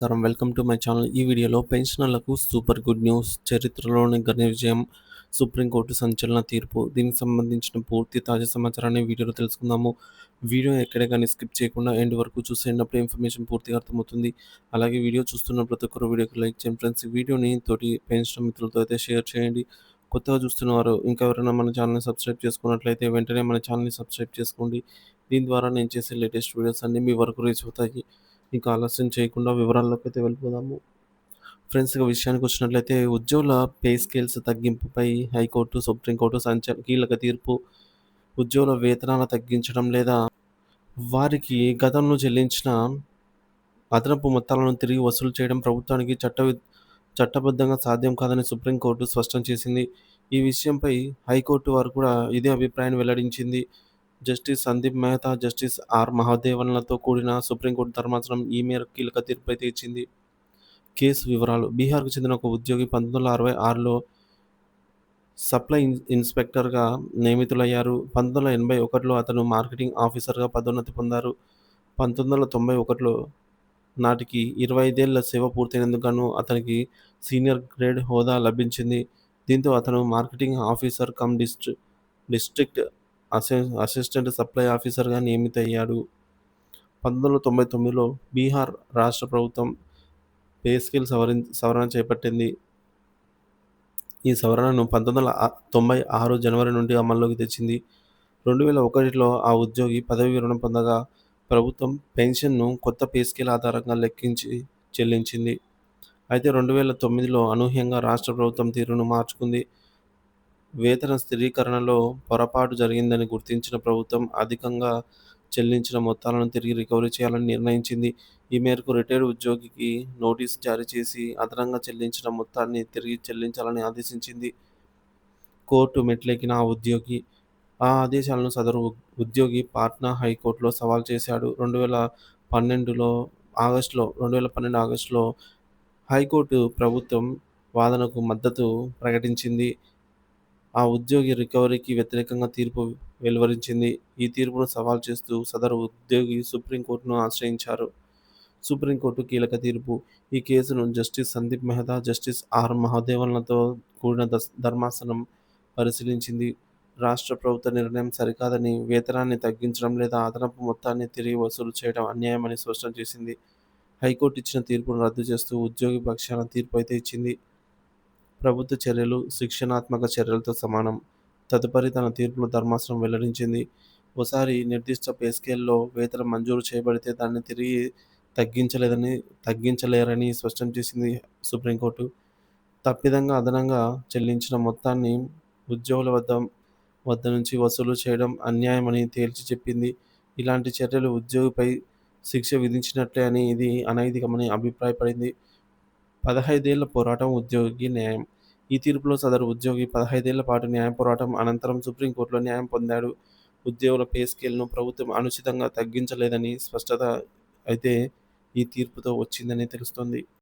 Welcome to my channel. ఈ వీడియోలో పెన్షనర్లకు సూపర్ గుడ్ న్యూస్. చరిత్రలోని ఘన విజయం. సుప్రీంకోర్టు సంచలన తీర్పు. దీనికి సంబంధించిన పూర్తి తాజా సమాచారాన్ని వీడియోలో తెలుసుకుందాము. వీడియో ఎక్కడే కానీ స్కిప్ చేయకుండా ఎండ్ వరకు చూసేటప్పుడు ఇన్ఫర్మేషన్ పూర్తిగా అర్థమవుతుంది. అలాగే వీడియో చూస్తున్న ప్రతి ఒక్కరు వీడియోకి లైక్ చేయండి ఫ్రెండ్స్. ఈ వీడియోని తోటి పెన్షనర్ మిత్రులతో అయితే షేర్ చేయండి. కొత్తగా చూస్తున్నవారు ఇంకా ఎవరైనా మన ఛానల్ని సబ్స్క్రైబ్ చేసుకున్నట్లయితే వెంటనే మన ఛానల్ని సబ్స్క్రైబ్ చేసుకోండి. దీని ద్వారా నేను చేసే లేటెస్ట్ వీడియోస్ అన్నీ మీ వరకు రీచ్ అవుతాయి. ఇంకా ఆలస్యం చేయకుండా వివరాల్లోకి అయితే వెళ్ళిపోదాము. ఫ్రెండ్స్, ఇక విషయానికి వచ్చినట్లయితే ఉద్యోగుల పే స్కేల్స్ తగ్గింపుపై హైకోర్టు, సుప్రీంకోర్టు కీలక తీర్పు. ఉద్యోగుల వేతనాలు తగ్గించడం లేదా వారికి గతంలో చెల్లించిన అదనపు మొత్తాలను తిరిగి వసూలు చేయడం ప్రభుత్వానికి చట్టబద్ధంగా సాధ్యం కాదని సుప్రీంకోర్టు స్పష్టం చేసింది. ఈ విషయంపై హైకోర్టు వారు కూడా ఇదే అభిప్రాయాన్ని వెల్లడించింది. Justice Sandeep Mehta, Justice R మహాదేవన్లతో కూడిన సుప్రీంకోర్టు ధర్మాసనం ఈ మేరకు కీలక తీర్పు అయితే ఇచ్చింది. కేసు వివరాలు. బీహార్కు చెందిన ఒక ఉద్యోగి 1966లో సప్లై ఇన్స్పెక్టర్గా నియమితులయ్యారు. 1981లో అతను మార్కెటింగ్ ఆఫీసర్గా పదోన్నతి పొందారు. 1991లో నాటికి 25 ఏళ్ల సేవ పూర్తయినందుకు గాను అతనికి సీనియర్ గ్రేడ్ హోదా లభించింది. దీంతో అతను marketing officer come district assistant supply ఆఫీసర్గా నియమితయ్యాడు. 1999లో బీహార్ రాష్ట్ర ప్రభుత్వం పే స్కేల్ సవరణ చేపట్టింది. ఈ సవరణను 1996 జనవరి నుండి అమల్లోకి తెచ్చింది. 2001లో ఆ ఉద్యోగి పదవీ విరమణ పొందగా ప్రభుత్వం పెన్షన్ను కొత్త పే స్కేల్ ఆధారంగా లెక్కించి చెల్లించింది. అయితే 2009లో అనూహ్యంగా రాష్ట్ర ప్రభుత్వం తీరును మార్చుకుంది. వేతన స్థిరీకరణలో పొరపాటు జరిగిందని గుర్తించిన ప్రభుత్వం అధికంగా చెల్లించిన మొత్తాలను తిరిగి రికవరీ చేయాలని నిర్ణయించింది. ఈ మేరకు రిటైర్డ్ ఉద్యోగికి నోటీసు జారీ చేసి అదనంగా చెల్లించిన మొత్తాన్ని తిరిగి చెల్లించాలని ఆదేశించింది. కోర్టు మెట్లెక్కిన ఆ ఉద్యోగి ఆ ఆదేశాలను సదరు ఉద్యోగి పాట్నా హైకోర్టులో సవాల్ చేశాడు. 2012 ఆగస్టులో హైకోర్టు ప్రభుత్వం వాదనకు మద్దతు ప్రకటించింది. ఆ ఉద్యోగి రికవరీకి వ్యతిరేకంగా తీర్పు వెలువరించింది. ఈ తీర్పును సవాల్ చేస్తూ సదరు ఉద్యోగి సుప్రీంకోర్టును ఆశ్రయించారు. సుప్రీంకోర్టు కీలక తీర్పు. ఈ కేసును Justice Sandeep Mehta, Justice R మహాదేవన్లతో కూడిన ధర్మాసనం పరిశీలించింది. రాష్ట్ర ప్రభుత్వ నిర్ణయం సరికాదని, వేతనాన్ని తగ్గించడం లేదా అదనపు మొత్తాన్ని తిరిగి వసూలు చేయడం అన్యాయమని స్పష్టం చేసింది. హైకోర్టు ఇచ్చిన తీర్పును రద్దు చేస్తూ ఉద్యోగి పక్షాన తీర్పు అయితే ఇచ్చింది. ప్రభుత్వ చర్యలు శిక్షణాత్మక చర్యలతో సమానం. తదుపరి తన తీర్పులో ధర్మాసనం వెల్లడించింది. ఓసారి నిర్దిష్ట పే స్కేల్లో వేతనం మంజూరు చేయబడితే దాన్ని తిరిగి తగ్గించలేరని స్పష్టం చేసింది సుప్రీంకోర్టు. తప్పిదంగా అదనంగా చెల్లించిన మొత్తాన్ని ఉద్యోగుల వద్ద నుంచి వసూలు చేయడం అన్యాయమని తేల్చి చెప్పింది. ఇలాంటి చర్యలు ఉద్యోగిపై శిక్ష విధించినట్లే అని ఇది అనైతికమని అభిప్రాయపడింది. 15 ఏళ్ల పోరాటం, ఉద్యోగికి న్యాయం. ఈ తీర్పులో సదరు ఉద్యోగి 15 ఏళ్ల పాటు న్యాయ పోరాటం అనంతరం సుప్రీంకోర్టులో న్యాయం పొందాడు. ఉద్యోగుల పే స్కేల్ను ప్రభుత్వం అనుచితంగా తగ్గించలేదని స్పష్టత అయితే ఈ తీర్పుతో వచ్చిందని తెలుస్తోంది.